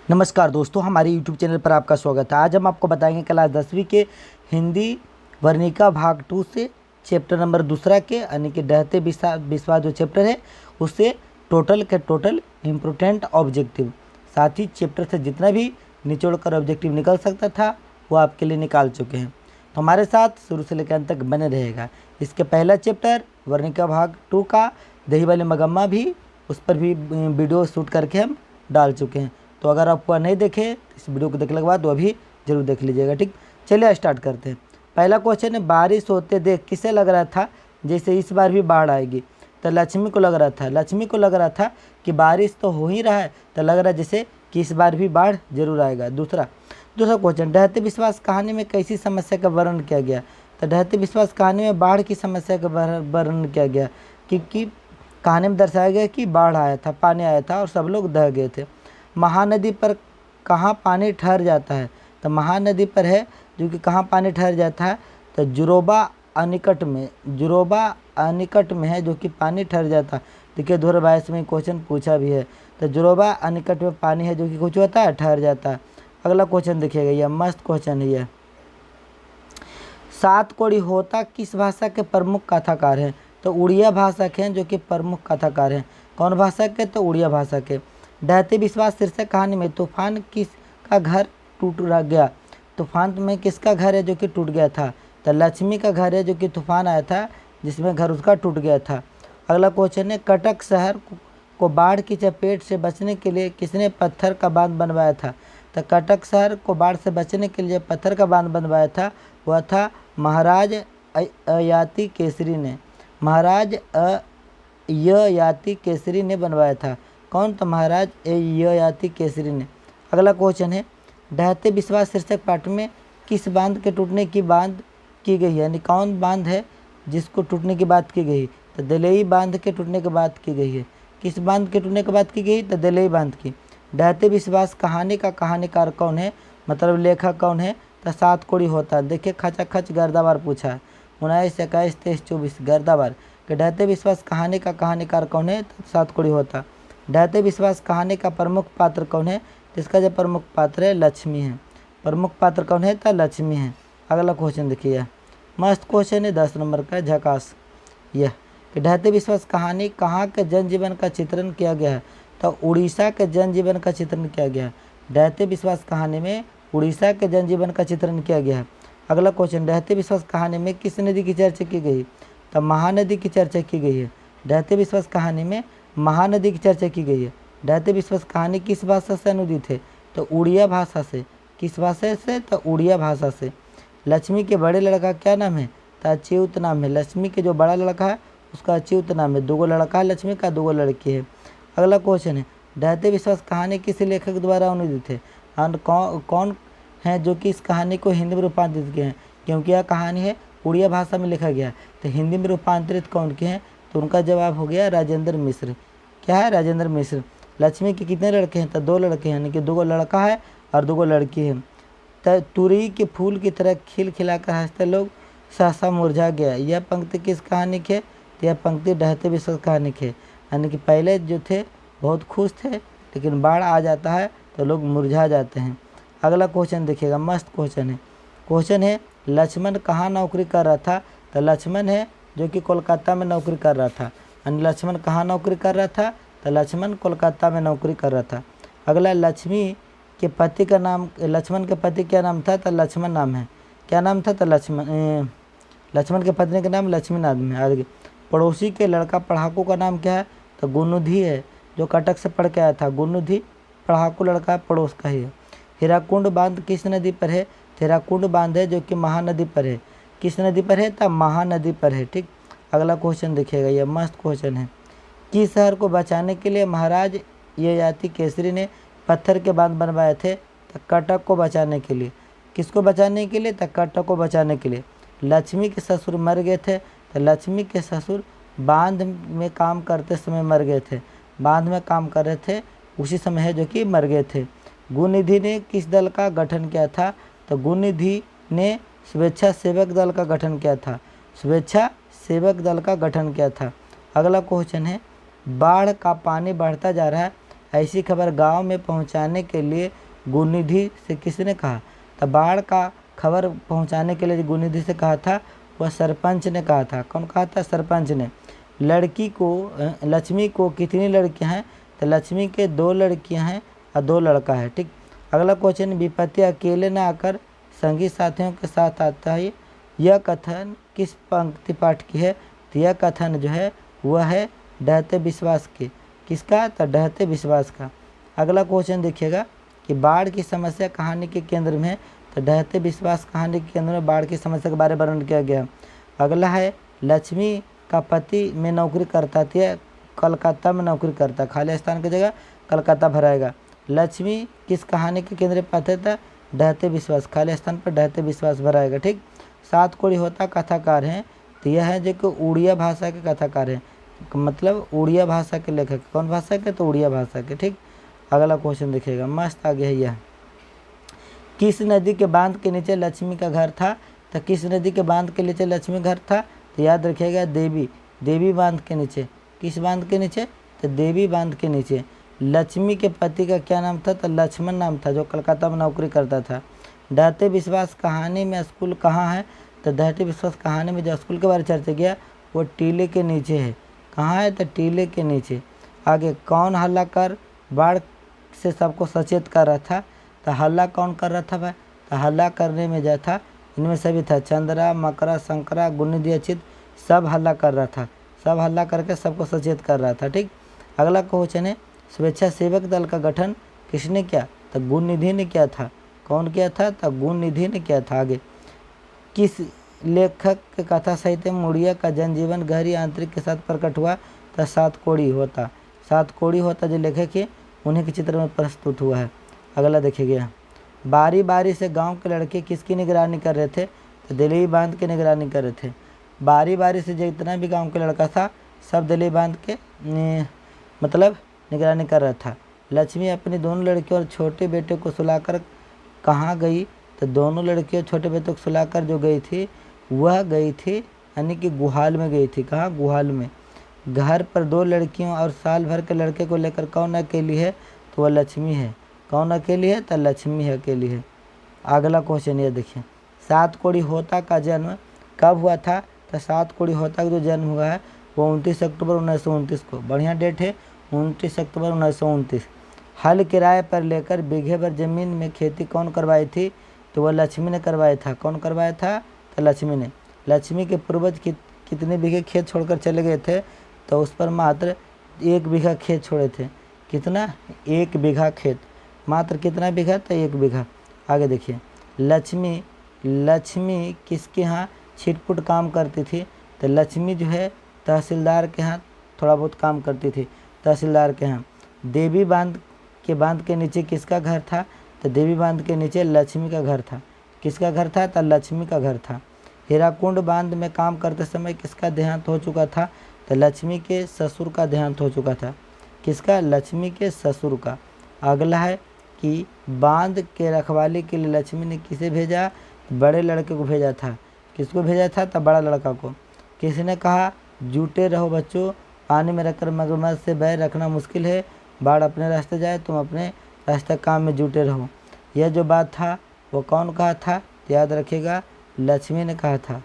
नमस्कार दोस्तों, हमारे YouTube चैनल पर आपका स्वागत है। आज हम आपको बताएंगे क्लास 10वीं के हिंदी वर्णिका भाग 2 से चैप्टर नंबर दूसरा के यानी कि डहते विश्वास जो चैप्टर है उससे टोटल के टोटल इम्पोर्टेंट ऑब्जेक्टिव, साथ ही चैप्टर से जितना भी निचोड़ कर ऑब्जेक्टिव निकल सकता था वो आपके लिए निकाल चुके हैं। तो हमारे साथ शुरू से लेकर अंत तक बने रहेगा। इसके पहला चैप्टर वर्णिका भाग 2 का दही वाले मगम्मा भी, उस पर भी वीडियो शूट करके हम डाल चुके हैं। तो अगर आप वह नहीं देखे तो इस वीडियो को देखने के बाद वो भी जरूर देख लीजिएगा। ठीक, चलिए स्टार्ट करते हैं। पहला क्वेश्चन है, बारिश होते देख किसे लग रहा था जैसे इस बार भी बाढ़ आएगी? तो लक्ष्मी को लग रहा था, लक्ष्मी को लग रहा था कि बारिश तो हो ही रहा है, तो लग रहा है जैसे कि इस बार भी बाढ़ जरूर आएगा। दूसरा क्वेश्चन, डहते विश्वास कहानी में कैसी समस्या का वर्णन किया गया? तो डहते विश्वास कहानी में बाढ़ की समस्या का वर्णन किया गया, क्योंकि कहानी में दर्शाया गया कि बाढ़ आया था, पानी आया था और सब लोग दह गए थे। महानदी पर कहाँ पानी ठहर जाता है? तो महानदी पर है जो कि कहाँ पानी ठहर जाता है? तो जुरोबा अनिकट में, जुरोबा अनिकट में है जो कि पानी ठहर जाता है। देखिए 2022 में क्वेश्चन पूछा भी है। तो जुरोबा अनिकट में पानी है जो कि कुछ होता है, ठहर जाता है। अगला क्वेश्चन देखिएगा, यह मस्त क्वेश्चन है। यह सात कोड़ी होता किस भाषा के प्रमुख कथाकार हैं? तो उड़िया भाषा के हैं जो कि प्रमुख कथाकार हैं। कौन भाषा के? तो उड़िया भाषा के। डहते विश्वास शीर्षक कहानी में तूफान किसका घर टूट गया? तूफान में किसका घर है जो कि टूट गया था? तो लक्ष्मी का घर है जो कि तूफान आया था जिसमें घर उसका टूट गया था। अगला क्वेश्चन है, कटक शहर को बाढ़ की चपेट से बचने के लिए किसने पत्थर का बांध बनवाया था? तो कटक शहर को बाढ़ से बचने के लिए पत्थर का बांध बनवाया था वह था महाराज अययाति केसरी ने। महाराज अययाति केसरी ने बनवाया था। कौन? तो महाराज अययाति केसरी ने। अगला क्वेश्चन है, डहते विश्वास शीर्षक पाठ में किस बांध के टूटने की बात की गई है? यानी कौन बांध है जिसको टूटने की बात की गई? तो दलई बांध के टूटने की बात की गई है। किस बांध के टूटने की बात की गई? तो दलई बांध की। डहते विश्वास कहानी का कहानीकार कौन है, मतलब लेखक कौन है? तो सात कोड़ी होता। देखिए खचाखच गर्दाबार पूछा है, 19, 21, 23, 24 गर्दाबार कि डहते विश्वास कहानी का कहानीकार कौन है? तो सात कोड़ी होता। डहते विश्वास कहानी का प्रमुख पात्र कौन है? तो इसका जो प्रमुख पात्र है लक्ष्मी है। प्रमुख पात्र कौन है? तो लक्ष्मी है। अगला क्वेश्चन देखिए, मस्त क्वेश्चन है 10 नंबर का, झकास। यह कि डहते विश्वास कहानी कहाँ के जनजीवन का चित्रण किया गया है? तो उड़ीसा के जनजीवन का चित्रण किया गया है। डहते विश्वास कहानी में उड़ीसा के जनजीवन का चित्रण किया गया है। अगला क्वेश्चन, डहते विश्वास कहानी में किस नदी की चर्चा की गई? तो महानदी की चर्चा की गई है। डहते विश्वास कहानी में महानदी की चर्चा की गई है। डहते विश्वास कहानी किस भाषा से अनुदित है? तो उड़िया भाषा से। किस भाषा से? तो उड़िया भाषा से। लक्ष्मी के बड़े लड़का क्या नाम है? तो अच्युत नाम है। लक्ष्मी के जो बड़ा लड़का है उसका अच्युत नाम है। 2 लड़का है लक्ष्मी का, 2 लड़की है। अगला क्वेश्चन है, डहते विश्वास कहानी किस लेखक द्वारा अनुदित है? और कौन है जो कि इस कहानी को हिंदी में रूपांतरित किए हैं? क्योंकि यह कहानी है उड़िया भाषा में लिखा गया, तो हिंदी में रूपांतरित कौन किए हैं? तो उनका जवाब हो गया राजेंद्र मिश्र। क्या है? राजेंद्र मिश्र। लक्ष्मी के कितने लड़के हैं? तो 2 लड़के हैं, यानी कि 2 लड़का है और 2 लड़की है। तो तुरई के फूल की तरह खिल खिलाकर हंसते लोग सहसा मुरझा गया, यह पंक्ति किस कहानी के? तो यह पंक्ति डहते विश्वास कहानी के। यानी कि पहले जो थे बहुत खुश थे, लेकिन बाढ़ आ जाता है तो लोग मुरझा जाते हैं। अगला क्वेश्चन देखिएगा, मस्त क्वेश्चन है। क्वेश्चन है, लक्ष्मण कहाँ नौकरी कर रहा था? तो लक्ष्मण है जो कि कोलकाता में नौकरी कर रहा था। यानी लक्ष्मण कहाँ नौकरी कर रहा था? तो लक्ष्मण कोलकाता में नौकरी कर रहा था। अगला, लक्ष्मी के पति का नाम, लक्ष्मण के पति क्या नाम था? तो लक्ष्मण नाम है। क्या नाम था? तो लक्ष्मण के पत्नी का नाम लक्ष्मी नाम है। आगे, पड़ोसी के लड़का पढ़ाकू का नाम क्या है? तो गुनुधी है, जो कटक से पढ़ के आया था। गुनुधी पढ़ाकू लड़का पड़ोस का ही है। हीराकुंड बांध किस नदी पर है? हीराकुंड बांध है जो कि महानदी पर है। किस नदी पर है? तो महानदी पर है। ठीक, अगला क्वेश्चन देखिएगा, यह मस्त क्वेश्चन है। किस शहर को बचाने के लिए महाराज ययाति केसरी ने पत्थर के बांध बनवाए थे? तो कटक को बचाने के लिए। किसको बचाने के लिए? तो कटक को बचाने के लिए। लक्ष्मी के ससुर मर गए थे, तो लक्ष्मी के ससुर बांध में काम करते समय मर गए थे। बांध में काम कर रहे थे उसी समय है जो कि मर गए थे। गुणनिधि ने किस दल का गठन किया था? तो गुणनिधि ने स्वेच्छा सेवक दल का गठन किया था। स्वेच्छा सेवक दल का गठन किया था। अगला क्वेश्चन है, बाढ़ का पानी बढ़ता जा रहा है, ऐसी खबर गांव में पहुंचाने के लिए गुरुनिधि से किसने कहा? तो बाढ़ का खबर पहुंचाने के लिए गुरुनिधि से कहा था, वह सरपंच ने कहा था। कौन कहा था? सरपंच ने। लक्ष्मी को कितनी लड़कियां हैं? तो लक्ष्मी के 2 लड़कियां हैं और 2 लड़का है। ठीक। अगला क्वेश्चन, विपत्ति अकेले न आकर संगी साथियों के साथ आता है, यह कथन किस पंक्ति पाठ की है? तो यह कथन जो है वह है ढहते विश्वास के। किसका? तो ढहते विश्वास का। अगला क्वेश्चन देखिएगा कि बाढ़ की समस्या कहानी के केंद्र में है। तो ढहते विश्वास कहानी के केंद्र में बाढ़ की समस्या के बारे में वर्णन किया गया। अगला है, लक्ष्मी का पति में नौकरी करता था, कलकत्ता में नौकरी करता, खाली स्थान की जगह कलकत्ता भराएगा। लक्ष्मी किस कहानी के केंद्र में पात्र था? ढहते विश्वास, खाली स्थान पर ढहते विश्वास भराएगा। ठीक। 7 कोड़ी होता कथाकार हैं। तो यह है जो कि उड़िया भाषा के कथाकार हैं, मतलब उड़िया भाषा के लेखक। कौन भाषा के? तो उड़िया भाषा के। ठीक। अगला क्वेश्चन देखिएगा, मस्त आ गया है यह। किस नदी के बांध के नीचे लक्ष्मी का घर था? तो किस नदी के बांध के नीचे लक्ष्मी घर था? तो याद रखिएगा देवी बांध के नीचे। किस बांध के नीचे? तो देवी बांध के नीचे। लक्ष्मी के पति का क्या नाम था? तो लक्ष्मण नाम था, जो कलकत्ता में नौकरी करता था। ढहते विश्वास कहानी में स्कूल कहाँ है? तो ढहते विश्वास कहानी में जो स्कूल के बारे में चर्चा किया वो टीले के नीचे है। कहाँ है? तो टीले के नीचे। आगे, कौन हल्ला कर बाढ़ से सबको सचेत कर रहा था? तो हल्ला कौन कर रहा था भाई? तो हल्ला करने में जो था इनमें सभी था, चंद्रा, मकरा, शंकरा, गुणनिधि, अचित, सब हल्ला कर रहा था। सब हल्ला करके सबको सचेत कर रहा था। ठीक। अगला क्वेश्चन है, स्वेच्छासेवक दल का गठन किसने किया? तो गुणनिधि ने किया था। कौन किया था? तो गुणनिधि ने किया था। आगे, किस लेखक के कथा साहित्य में उड़िया का जनजीवन गहरी आंतरिक के साथ प्रकट हुआ? तो 7 कोड़ी होता। 7 कोड़ी होता जो लेखक है उन्हीं के चित्र में प्रस्तुत हुआ है। अगला देखिएगा, बारी बारी से गांव के लड़के किसकी निगरानी कर रहे थे? तो दिल्ली बांध की निगरानी कर रहे थे। बारी बारी से जितना भी गांव के लड़का था सब दिल्ली बांध के मतलब निगरानी कर रहा था। लक्ष्मी अपनी दोनों लड़कियों और छोटे बेटे को सुलाकर कहाँ गई? तो दोनों लड़कियों छोटे बेटे को सुलाकर जो गई थी वह गई थी यानी कि गुहाल में गई थी। कहाँ? गुहाल में। घर पर 2 लड़कियों और साल भर के लड़के को लेकर कौन अकेली है? तो वह लक्ष्मी है। कौन अकेली है? तो लक्ष्मी है, अकेली है। अगला क्वेश्चन ये देखिए, 7 कोड़ी होता का जन्म कब हुआ था? तो 7 कोड़ी होता का जो जन्म हुआ है वो 29 अक्टूबर 1929 को। बढ़िया डेट है, 29 अक्टूबर 1929। हल किराए पर लेकर बीघे भर जमीन में खेती कौन करवाई थी? तो वह लक्ष्मी ने करवाया था। कौन करवाया था? तो लक्ष्मी ने। लक्ष्मी के पूर्वज कितने बीघे खेत छोड़कर चले गए थे? तो उस पर मात्र 1 बीघा खेत छोड़े थे। कितना? 1 बीघा खेत। मात्र कितना बीघा? तो 1 बीघा। आगे देखिए, लक्ष्मी किसके यहाँ छिटपुट काम करती थी? तो लक्ष्मी जो है तहसीलदार के यहाँ थोड़ा बहुत काम करती थी, तहसीलदार के यहाँ। देवी बांध के नीचे किसका घर था? तो देवी बांध के नीचे लक्ष्मी का घर था। किसका घर था? तो लक्ष्मी का घर था। हीराकुंड बांध में काम करते समय किसका देहांत हो चुका था? तो लक्ष्मी के ससुर का देहांत हो चुका था। किसका? लक्ष्मी के ससुर का। अगला है कि बांध के रखवाली के लिए लक्ष्मी ने किसे भेजा? बड़े लड़के को भेजा था। किसको भेजा था? तो बड़ा लड़का को। किसने कहा जुटे रहो बच्चों, पानी में रखकर मगरमच्छ से बैर रखना मुश्किल है, बाढ़ अपने रास्ते जाए तुम अपने रास्ते काम में जुटे रहो। यह जो बात था वो कौन कहा था? याद रखिएगा, लक्ष्मी ने कहा था।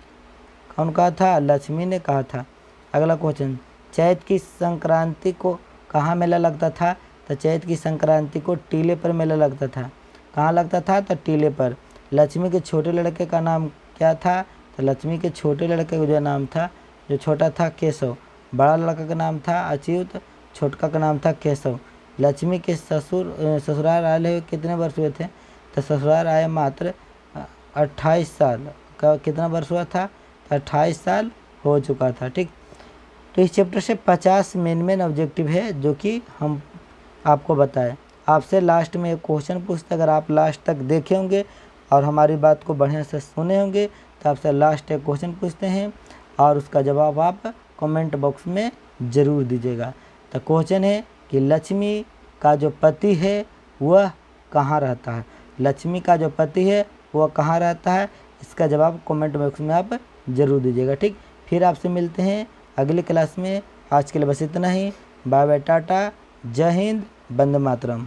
कौन कहा था? लक्ष्मी ने कहा था। अगला क्वेश्चन, चैत की संक्रांति को कहाँ मेला लगता था? तो चैत की संक्रांति को टीले पर मेला लगता था। कहाँ लगता था? तो टीले पर। लक्ष्मी के छोटे लड़के का नाम क्या था? तो लक्ष्मी के छोटे लड़के का जो नाम था, जो छोटा था, केशव। बड़ा लड़का का नाम था अच्युत, छोटका का नाम था केशव। लक्ष्मी के ससुराल आए हुए कितने वर्ष हुए थे? तो ससुराल आए मात्र 28 साल का। कितना वर्ष हुआ था? 28 साल हो चुका था। ठीक। तो इस चैप्टर से 50 मेन ऑब्जेक्टिव है जो कि हम आपको बताएं। आपसे लास्ट में एक क्वेश्चन पूछते, अगर आप लास्ट तक देखे होंगे और हमारी बात को बढ़िया से सुने होंगे तो आपसे लास्ट एक क्वेश्चन पूछते हैं और उसका जवाब आप कमेंट बॉक्स में ज़रूर दीजिएगा। तो क्वेश्चन है कि लक्ष्मी का जो पति है वह कहाँ रहता है? लक्ष्मी का जो पति है वह कहाँ रहता है? इसका जवाब कमेंट बॉक्स में आप ज़रूर दीजिएगा। ठीक। फिर आपसे मिलते हैं अगली क्लास में। आज के लिए बस इतना ही। बाय बाय, टाटा, जय हिंद, वंदे मातरम।